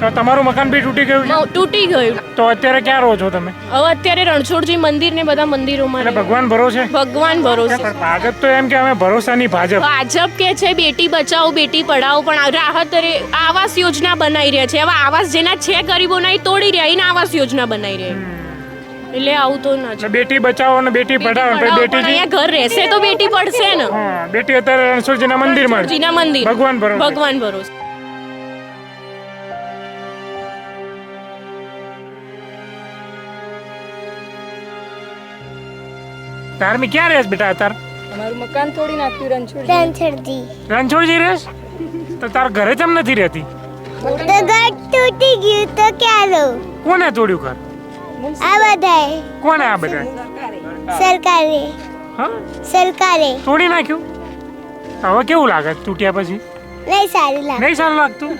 તો તમારું મકાન બી તૂટી ગયું છે? તૂટી ગયું. તો અત્યારે ક્યાં રહો છો તમે? હવે અત્યારે રણછોડજી મંદિર ને બધા મંદિરોમાં એટલે ભગવાન ભરોસે? ભગવાન ભરોસે. પણ ભાજપ તો એમ કે અમે ભરોસાની ભાજપ. ભાજપ કે છે બેટી બચાવો બેટી પઢાઓ, પણ રાહત આવાસ યોજના બનાવી રહ્યા છે. હવે આવાસ જેના છે ગરીબોના એ તોડી રહ્યા, એને આવાસ યોજના બનાવી રહ્યા. એટલે આવું તો ના છે. બેટી બચાવો અને બેટી પઢાઓ. બેટી અહીંયા ઘર રહેશે તો બેટી પડશે ને. બેટી અત્યારે રણછોડજીના મંદિરમાં. રણછોડજીના મંદિર. ભગવાન ભરોસે. ભગવાન ભરોસે. તારમી ક્યાં રહેશ બેટા અત્યારે? અમારું મકાન તોડી નાખ્યું રણછોડજી. રણછોડજી રહેશ? તો તાર ઘરે જમ નથી રહેતી? તો ઘર તૂટી ગયું તો ક્યાં રહું? કોને તોડ્યું ઘર? આ બધાએ. કોને આ બધા? સરકારે. હા, સરકારે. તોડી નાખ્યું. હવે કેવું લાગે તૂટ્યા પછી? નહીં સારું લાગે. નહીં સારું લાગતું.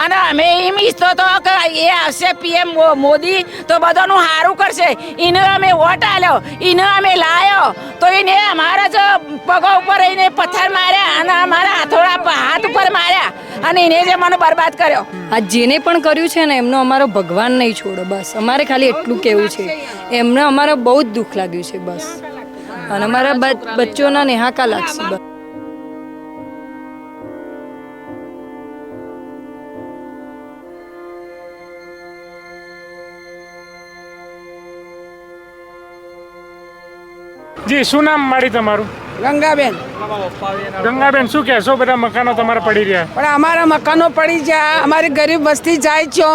અને અમે એમ ઈચ્છતો તો કે એ આવશે પીએમ મોદી તો બધાનું સારું કરશે. એને અમે વોટ આલ્યો, એને અમે લાયો તો એને અમારા જ પગો ઉપર એને પથ્થર માર્યા અને અમારા હાથ ઉપર માર્યા અને એને જે મને બરબાદ કર્યો. આ જેને પણ કર્યું છે ને એમનો અમારો ભગવાન નહીં છોડો. બસ અમારે ખાલી એટલું કહેવું છે. એમને અમારે બહુ જ દુઃખ લાગ્યું છે બસ. અને અમારા બચ્ચોના નેહાકા લાગશે બસ. જી, શું નામ મારી તમારું? ગંગાબેન. ગંગાબેન, શું કહેશો? બધા મકાનો તમારા પડી રહ્યા. પણ અમારા મકાનો પડી ગયા. અમારી ગરીબ વસ્તી જાય છો.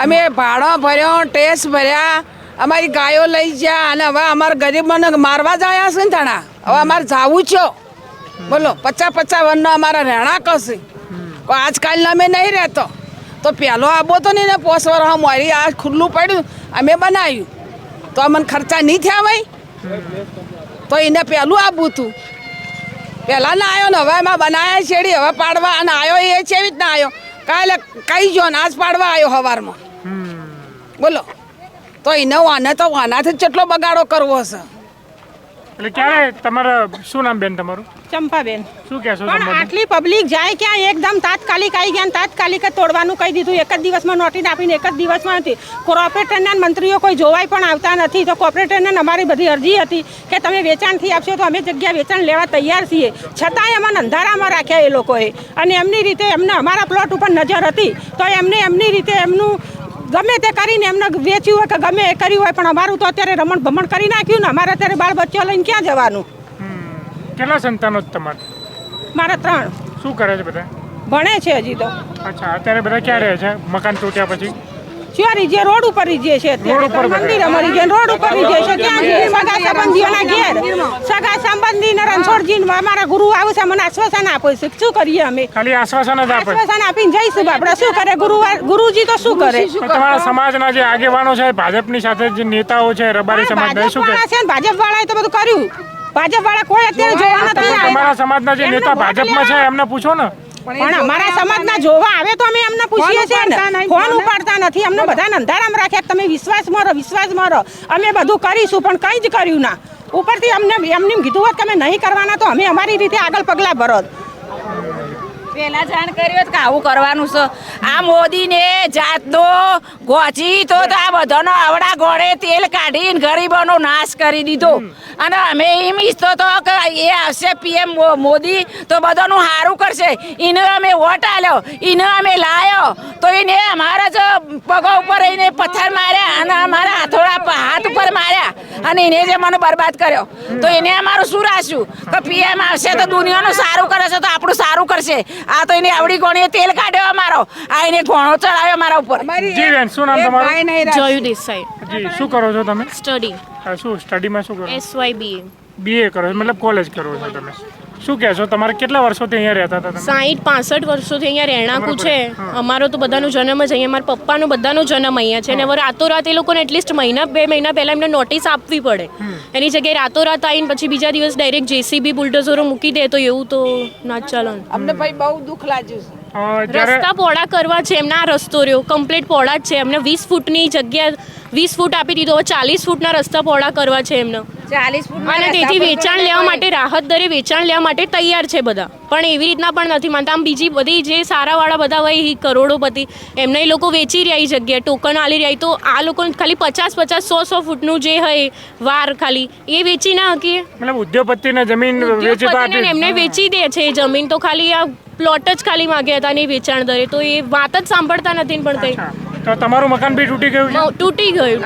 અમે ભાડો ભર્યો, ટેક્સ ભર્યા, અમારી ગાયો લઈ ગયા અને હવે અમારા ગરીબોને મારવા જાય છે ને થાણા. હવે અમારે જાવું છો બોલો. 50 વર્ષનો અમારા રહેણા કશે આજકાલના અમે નહીં રહેતો. તો પહેલો આબો તો નહીં ને 5 વર્ષ મારી આ ખુલ્લું પડ્યું અમે બનાવ્યું તો અમને ખર્ચા નહીં થયા ભાઈ. તો એને પહેલું આપવું હતું. પહેલાં ના આવ્યો ને હવે એમાં બનાવ્યા છેડી હવે પાડવા અને આવ્યો એ છે એવી રીતના આવ્યો. કાલે કઈ જો ને આજ પાડવા આવ્યો સવારમાં બોલો. તો એને વાને તો વાનાથી જ કેટલો બગાડો કરવો હશે. એટલે ક્યારે તમારા શું નામ બેન તમારું? ચંપાબેન. શું કહેશો? પણ આટલી પબ્લિક જાય ક્યાં? એકદમ તાત્કાલિક આવી ગયા, તાત્કાલિક જ તોડવાનું કહી દીધું. એક જ દિવસમાં નોટિસ આપીને એક જ દિવસમાં નથી. કોર્પોરેટરના મંત્રીઓ કોઈ જોવાય પણ આવતા નથી. તો કોર્પોરેટરને અમારી બધી અરજી હતી કે તમે વેચાણથી આપશો તો અમે જગ્યા વેચાણ લેવા તૈયાર છીએ. છતાંય અમને અંધારામાં રાખ્યા એ લોકોએ. અને એમની રીતે એમને અમારા પ્લોટ ઉપર નજર હતી તો એમને એમની રીતે એમનું ગમે તે કરીને એમને વેચ્યું હોય કે ગમે એ કર્યું હોય. પણ અમારું તો અત્યારે રમણ ભમણ કરી નાખ્યું ને. અમારે અત્યારે બાળ બચ્ચો લઈને ક્યાં જવાનું? કેટલા સંતાનો તમારે? મારા 3. શું કરે છે બધા? ભણે છે હજી તો. અચ્છા, અત્યારે બધા ક્યાં રહે છે મકાન તૂટ્યા પછી? ચોરી જે રોડ ઉપર રીજે છે મંદિર અમારી જે રોડ ઉપર રીજે છે ત્યાં સગા સંબંધીઓના ઘેર સગા સંબંધીને રણછોડજી અમારા ગુરુ આવે છે. મને આશ્વાસન આપે છે. શું કરીએ અમે? ખાલી આશ્વાસન જ આપે? આશ્વાસન આપીને જઈશું. આપણે શું કરે ગુરુજી તો શું કરે? તમારા સમાજના જે આગેવાનો છે, ભાજપની સાથે જે નેતાઓ છે, રબારી સમાજના, શું કે ભાજપ વાળાએ તો બધું કર્યું. ભાજપ વાળા કોઈ અત્યારે જોવા નથી આવ્યા. તમારા સમાજના જે નેતા ભાજપમાં છે એમને પૂછો ને. પણ અમારા સમાજના જોવા આવે તો અમે એમને પૂછીએ છીએ ને. ફોન ઉપાડતા નથી. અમને બધાને અંધારામાં રાખ્યા. તમે વિશ્વાસમાં રહો અમે બધું કરીશું. પણ કંઈ જ કર્યું ના. ઉપરથી અમને એમને કીધું હોત કે અમે નહીં કરવાના તો અમે અમારી રીતે આગળ પગલાં ભરો. પહેલા જાણ કર્યો કે આવું કરવાનું છે. આ મોદીને જાતનો ગોચી તો આ બધાનો આવડા ગોળે તેલ કાઢીને ગરીબોનો નાશ કરી દીધો. અને અમે એમ ઈચ્છતો તો કે એ આવશે પીએમ મોદી તો બધાનું સારું કરશે. એને અમે વોટ આલ્યો, એને અમે લાયો તો એને અમારા જ પગો ઉપર એને પથ્થર માર્યા અને અમારા હાથ ઉપર માર્યા અને એને જે મને બરબાદ કર્યો. તો એને અમારું શું રાખ્યું કે પીએમ આવશે તો દુનિયાનું સારું કરે છે તો આપણું સારું કરશે. આ તો એને આવડી ગોણીએ તેલ કાઢ્યો અમારો. આ એને ઘોણો ચડાવ્યો અમારા ઉપર. જી બેન, શું નામ તમારું? જયુ દેસાઈ. જી, શું કરો છો તમે? સ્ટડી. શું સ્ટડીમાં શું કરો? SYBA. BA કરો છો, મતલબ કોલેજ કરો છો તમે. શું કહેશો? તમારે કેટલા વર્ષોથી અહીંયા રહેતા હતા તમે? 60-65 વર્ષોથી અહીંયા રહેણાંકું છે. અમારો તો બધાનો જન્મ જ અહીંયા. મારા પપ્પાનો બધાનો જન્મ અહીંયા છે. અને હવે રાતોરાત એ લોકોને એટલીસ્ટ 1-2 મહિના પહેલા એમને નોટિસ આપવી પડે. એની જગ્યાએ રાતોરાત આવીને પછી બીજા દિવસ ડાયરેક્ટ JCB બુલડોઝરો મૂકી દે તો એવું તો ના ચાલે. અમને ભાઈ બહુ દુઃખ લાગ્યું છે. રસ્તા પહોળા કરવા છે. એમના રસ્તો રહ્યો કમ્પ્લીટ પહોળા જ છે. એમને 20 ફૂટની જગ્યા 20 ફૂટ આપી દીધો, હવે 40 ફૂટના રસ્તા પહોળા કરવા છે એમને. 40 ફૂટના અને રસ્તા તેથી પર વેચાણ લેવા માટે રાહત દરે વેચાણ લેવા માટે તૈયાર છે બધા, પણ એવી રીતના પણ નથી માનતા. આમ બીજી બધી જે સારાવાળા બધા હોય એ કરોડોપતિ એમને એ લોકો વેચી રહ્યા એ જગ્યાએ ટોકન આલી રહ્યા, તો આ લોકો ખાલી 50-50 100-100 ફૂટનું જે હોય વાર ખાલી એ વેચી ના શકીએ. મતલબ ઉદ્યોગપતિને જમીન વેચી તો ઉદ્યોગપતિને આપી. એમને વેચી દે છે એ જમીન, તો ખાલી આ પ્લોટ જ ખાલી માગ્યા હતા ને એ વેચાણ દરે, તો એ વાત જ સાંભળતા નથી ને પણ કંઈ. તો તમારું મકાન બી તૂટી ગયું છે? તૂટી ગયું.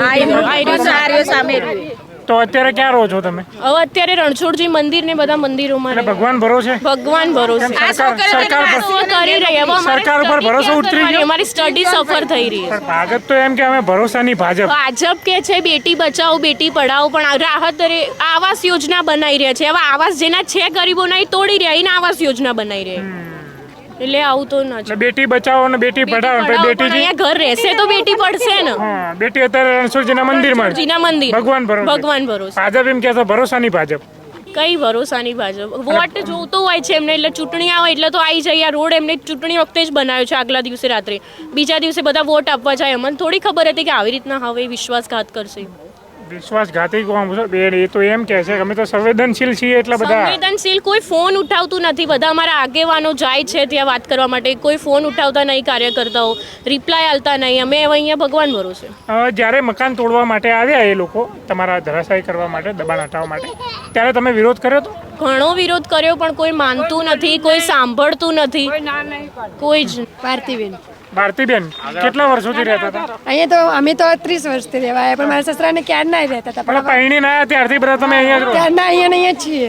સામે રહ્યું. તો અત્યારે ક્યાં રહો છો તમે? હવે અત્યારે રણછોડજી મંદિર ને બધા મંદિરોમાં એટલે ભગવાન ભરોસે? ભગવાન ભરોસે કેમ સરકાર કરી રહી. હવે સરકાર ઉપર ભરોસો ઉતરી ગયો? અમારી સ્ટડી સફર થઈ રહી છે. પણ ભાજપ તો એમ કે અમે ભરોસાની ભાજપ. ભાજપ કે છે બેટી બચાવો બેટી પઢાઓ, પણ રાહત દરે આવાસ યોજના બનાવી રહ્યા છે. હવે આવાસ જેના છે ગરીબોના એ તોડી રહ્યા, એને આવાસ યોજના બનાવી રહ્યા. એટલે આવું તો ના એટલે બેટી બચાવો અને બેટી પઢાઓ અને પછી બેટીજી અહીંયા ઘર રહેશે તો બેટી પડશે ને. હા, બેટી અત્યારે રણછોડજીના મંદિરમાં. જીના મંદિર ભગવાન ભરોસે. ભગવાન ભરોસે. ભાજપ એમ કે છે ભરોસાની ભાજપ. કઈ ભરોસાની ભાજપ. વોટ જોતો હોય છે એમને, એટલે ચૂંટણી આવે એટલે તો આવી જાય. આ રોડ એમને ચૂંટણી વખતે જ બનાવ્યો છે, આગલા દિવસે રાત્રે. બીજા દિવસે બધા વોટ આપવા જાય. અમને થોડી ખબર હતી કે આવી રીતના હવે વિશ્વાસઘાત કરશે. વિશ્વાસઘાતી કોણ છે? એ તો એમ કહે છે કે અમે તો સંવેદનશીલ છીએ એટલે બધા. સંવેદનશીલ કોઈ ફોન ઉઠાવતું નથી. બધા અમારા આગેવાનો જાય છે ત્યાં વાત કરવા માટે, કોઈ ફોન ઉઠાવતા નહીં, કાર્યકર્તાઓ રિપ્લાય આલતા નહીં. અમે હવે અહીંયા ભગવાન ભરોસે. જ્યારે મકાન તોડવા માટે આવ્યા એ લોકો તમારા ધરાશાયી કરવા માટે, દબાણ હટાવવા માટે, ત્યારે તમે વિરોધ કર્યો હતો? ઘણો વિરોધ કર્યો પણ કોઈ માનતું નથી, કોઈ સાંભળતું નથી, કોઈ જ. ભારતીબેન ભારતીબેન કેટલા વર્ષોથી રહેતા હતા? અહીંયા તો અમે તો 30 વર્ષથી રહેવા આવ્યા, પણ મારા સસરાને ક્યાં ના રહેતા હતા, પણ પહેણીને આવ્યા ત્યારથી બધા તમે અહીંયા જ રહો? ત્યારના અહીંયા ને અહીંયા જ છીએ.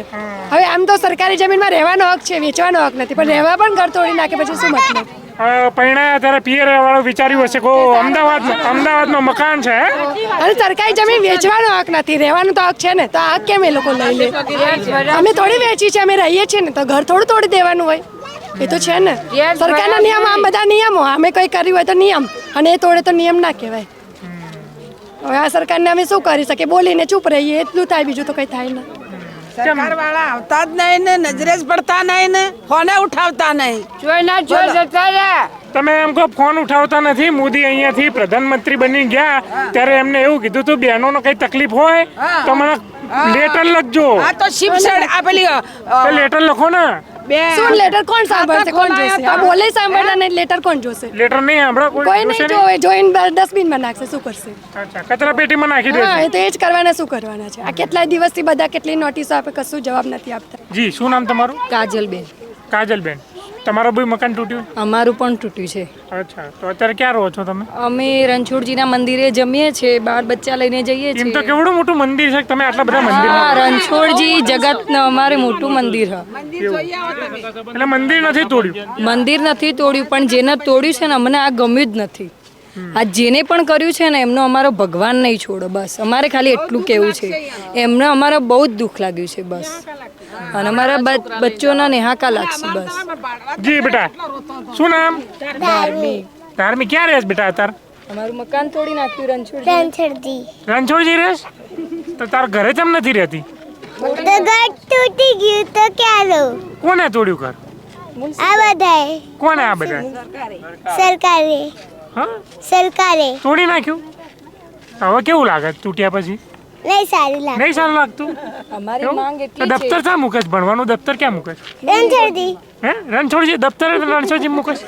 હવે આમ તો સરકારી જમીનમાં રહેવાનો હક છે, વેચવાનો હક નથી, પણ રહેવા પણ ઘર તોડી નાખે પછી શું મતલબ? પહેણાયા ત્યારે પિયર વાળું વિચાર્યું હશે કે અમદાવાદનું મકાન છે, અને સરકારી જમીન વેચવાનો હક નથી, રહેવાનો તો હક છે ને, તો આ હક કેમ એ લોકો લઈ લે? અમે થોડી વેચી છે, અમે રહીએ છીએ ને, તો ઘર થોડું તોડી દેવાનું હોય? એ તો છે ને સરકારના નિયમ. આમ બધા નિયમો, અમે કંઈ કર્યું હોય તો નિયમ, અને એ તોડે તો નિયમ ના કહેવાય. હવે આ સરકારને અમે શું કરી શકીએ? બોલીને ચૂપ રહીએ, એટલું થાય, બીજું તો કંઈ થાય ના. સરકાર વાળા આવતા જ નહીં ને, નજરે જ પડતા નહીં ને, ફોને ઉઠાવતા નહીં. તમે એમ કહો ફોન ઉઠાવતા નથી. મોદી અહીંયાથી પ્રધાનમંત્રી બની ગયા ત્યારે એમને એવું કીધું હતું બહેનોનો કઈ તકલીફ હોય તો મને લેટર લખજો. આ તો શિવસડ આ પેલી લેટર લખો ને. શું લેટર કોણ સાંભળશે? કોણ જોશે? આ બોલે સાંભળતા નહીં, લેટર કોણ જોશે? લેટર નહીં સાંભળો કોઈ નહીં જોવે, જોઈને ડસ્ટબિનમાં નાખશે, શું કરશે? અચ્છા, કચરા પેટીમાં નાખી હા, દેશે. એ તો એ જ કરવાના, શું કરવાના છે? આ કેટલાય દિવસથી બધા કેટલી નોટિસો આપે, કશું જવાબ નથી આપતા. જી, શું નામ તમારું? કાજલબેન. કાજલબેન, તમારું બી મકાન તૂટ્યું? અમારું પણ તૂટ્યું છે. અચ્છા, તો અત્યારે ક્યાં રહો છો તમે? અમે રણછોડજીના મંદિરે જમીએ છીએ, બાર બચ્ચા લઈને જઈએ એમ તો છીએ. કેવડું મોટું મંદિર છે, તમે આટલા બધા મંદિર. હા, રણછોડજી જગતનું અમારે મોટું મંદિર છે. એટલે મંદિર નથી તોડ્યું? મંદિર નથી તોડ્યું, પણ જેને તોડ્યું છે ને અમને આ ગમ્યું જ નથી. આ જેને પણ કર્યું છે ને એમનો અમારો ભગવાન નહીં છોડો, બસ અમારે ખાલી એટલું કહેવું છે. એમને અમારે બહુ જ દુઃખ લાગ્યું છે, બસ. અને અમારા બચ્ચોના નેહાકા લાગશે, બસ. જી બેટા, શું નામ? ધાર્મિક. ક્યાં રહેશ બેટા અત્યારે? અમારું મકાન તોડી નાખ્યું રણછોડજી. રણછોડજી રહેશ? તો તાર ઘરે કેમ નથી રહેતી? તો ઘર તૂટી ગયું તો ક્યાં રહું? કોને તોડ્યું ઘર? આ બધાએ કોને આ બધા? સરકારે હા, સરકારે તોડી નાખ્યું. હવે કેવું લાગે તૂટ્યા પછી? નહીં સારું લાગે. નહીં સારું લાગતું? અમારી માંગ તો એટલી દફતર ક્યાં મૂકે છે? ભણવાનું દફતર ક્યાં મૂકે છે? રણછોડજી હે, રણછોડજી દફતર રણછોડજી મૂકે છે?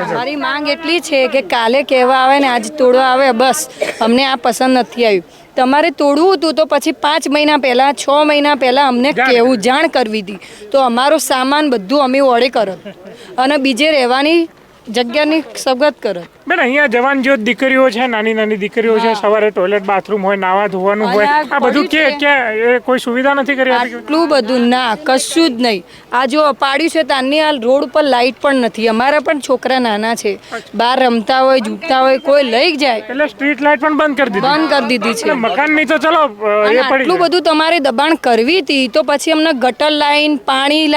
અમારી માંગ એટલી છે કે કાલે કહેવા આવે ને આજ તોડવા આવે, બસ અમને આ પસંદ નથી આવ્યું. તમારે તોડવું હતું તો પછી 5 મહિના પહેલા 6 મહિના પહેલા અમને કેવું જાણ કરવી હતી, તો અમારો સામાન બધું અમે ઓળે કરત અને બીજે રહેવાની જગ્યાની સવગત કરત. બેન, અહીંયા જવાન જ્યોત દીકરીઓ છે, નાની નાની દીકરીઓ છે, સવારે ટોયલેટ બાથરૂમ હોય, નાવા ધોવાનું હોય, આ બધું કે એ કોઈ સુવિધા નથી કરી આપી? આટલું બધું ના, કશું જ નહીં. આ જો પાડ્યું છે તારની આ રોડ ઉપર લાઇટ પણ નથી. અમારા પણ છોકરા નાના છે, બહાર રમતા હોય, ઝૂકતા હોય, કોઈ લઈ જાય એટલે સ્ટ્રીટ લાઇટ પણ બંધ કરી દીધી. બંધ કરી દીધી છે. મકાન ની તો ચલો અને એ પડી આટલું બધું તમારે દબાણ કરવી હતી તો પછી અમને ગટર લાઈન, પાણી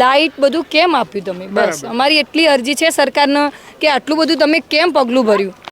લાઇટ બધું કેમ આપ્યું તમે? બસ અમારી એટલી અરજી છે સરકારને કે આટલું બધું તમે કેમ પગલું ભર્યું?